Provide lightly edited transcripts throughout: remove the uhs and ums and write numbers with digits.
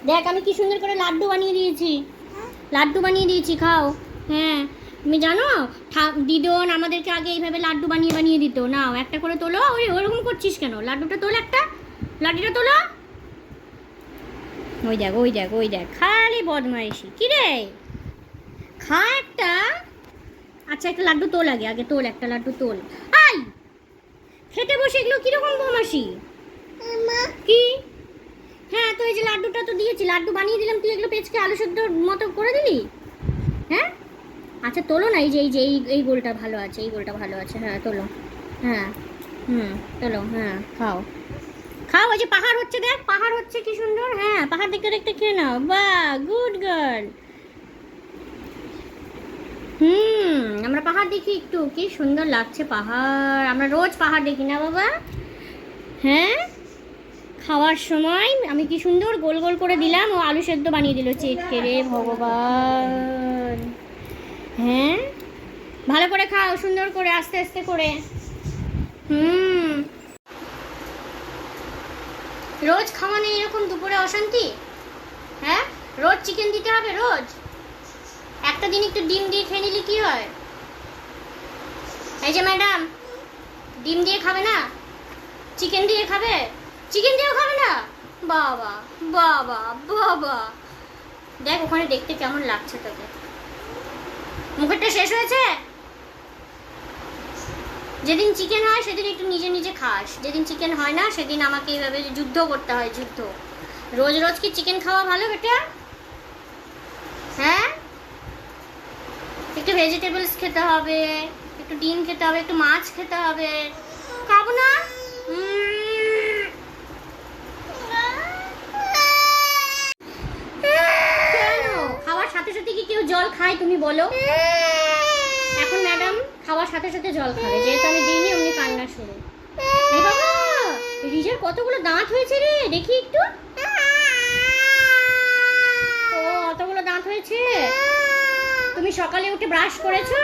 দেখ আমি কি সুন্দর করে লাড্ডু বানিয়ে দিয়েছি, লাড্ডু বানিয়ে দিয়েছি, খাও। হ্যাঁ তুমি জানো দিদন আমাদেরকে আগে এইভাবে লাড্ডু বানিয়ে বানিয়ে দিত। নাও একটা করে তোলো। ওরকম করছিস কেন? লাড্ডুটা তোল, একটা লাড্ডুটা তোলো। ওই দেখ ওই দেখ ওই দেখ, খালি বদমাইশি। কি রে, খা একটা। আচ্ছা একটা লাড্ডু তোল, আগে আগে তোল, একটা লাড্ডু তোল। আই খেতে বসে এগুলো কিরকম বদমাশি কি? হ্যাঁ তো এই যে লাড্ডুটা তো দিয়েছি, লাড্ডু বানিয়ে দিলাম, তুই এগুলো পেঁচকে আলু সেদ্ধ মতো করে দিলি। হ্যাঁ আচ্ছা তোলো না, এই গোলটা ভালো আছে, এই গোলটা ভালো আছে। হ্যাঁ তোলো। হ্যাঁ তোলো। হ্যাঁ খাও খাও। ওই যে পাহাড় হচ্ছে, দেখ পাহাড় হচ্ছে কি সুন্দর। হ্যাঁ পাহাড় দেখতে দেখতে খেয়ে নাও। বাহ গুড গার্ল। আমরা পাহাড় দেখি একটু, কি সুন্দর লাগছে পাহাড়। আমরা রোজ পাহাড় দেখি না বাবা? হ্যাঁ খাওয়ার সময় আমি কি সুন্দর গোল গোল করে দিলাম, ও আলু সেদ্ধ বানিয়ে দিল চেটকে। রে ভগবান। হ্যাঁ ভালো করে খাও, সুন্দর করে, আস্তে আস্তে করে। রোজ খাওয়া নেই এরকম দুপুরে অশান্তি? হ্যাঁ রোজ চিকেন দিতে হবে? রোজ একটা দিন একটু ডিম দিয়ে খেয়ে নিলে কি হয়? এই যে ম্যাডাম, ডিম দিয়ে খাবে না, চিকেন দিয়ে খাবে? চিকেন দিয়েও খাবে না? বাবা বাবা বাবা। দেখ ওখানে দেখতে কেমন লাগছে তোকে। মুখেরটা শেষ হয়েছে? যেদিন চিকেন হয় সেদিন একটু নিজে নিজে খাস, যেদিন চিকেন হয় না সেদিন আমাকে এইভাবে যুদ্ধ করতে হয়, যুদ্ধ। রোজ রোজ কি চিকেন খাওয়া ভালো বেটা? হ্যাঁ একটু ভেজিটেবলস খেতে হবে, একটু ডিম খেতে হবে, একটু মাছ খেতে হবে। খাবো না? কেন খাওয়ার সাথে সাথে কি কেউ জল খায় তুমি বলো? এখন ম্যাডাম খাওয়ার সাথে সাথে জল খাবে, যেহেতু আমি দিইনি অমনি কান্না শুরু। বাবা রিজার কতগুলো দাঁত হয়েছে রে, দেখি একটু। ও অতগুলো দাঁত হয়েছে। তুমি সকালে উঠে ব্রাশ করেছো?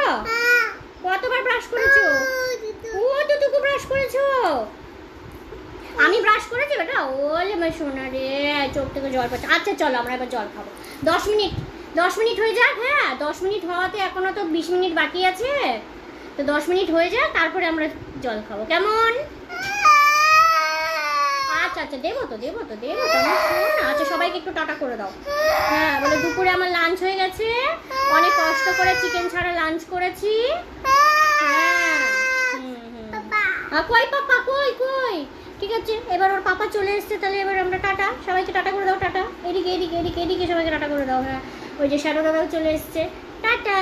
কতবার ব্রাশ করেছো? ও দুটুকু ব্রাশ করেছো? আমি ব্রাশ করেছি বেটা? ওলে আমার সোনা রে, চোখ থেকে জল পড়ছে। আচ্ছা চলো আমরা এবার জল খাবো। 10 মিনিট হয়ে যাক। হ্যাঁ 10 মিনিট হওয়াতে এখনো তো 20 মিনিট বাকি আছে, তো 10 মিনিট হয়ে যাক তারপরে আমরা জল খাবো, কেমন? আচ্ছা আচ্ছা দেবো তো আমার শোন। আচ্ছা সবাইকে একটু টাটা করে দাও। হ্যাঁ বলে দুপুরে আমার লাঞ্চ হয়ে গেছে, অনেক কষ্ট করে চিকেন ছাড়া লাঞ্চ করেছি। হ্যাঁ কই পাপা, কই কই? ঠিক আছে এবার ওর পাপা চলে এসছে, তাহলে এবার আমরা টাটা, সবাইকে টাটা করে দাও। টাটা, এদিকে এদিকে এদিকে এদিকে সবাইকে টাটা করে দাও। হ্যাঁ ওই যে শ্যাডো দাদাও চলে এসছে, টাটা।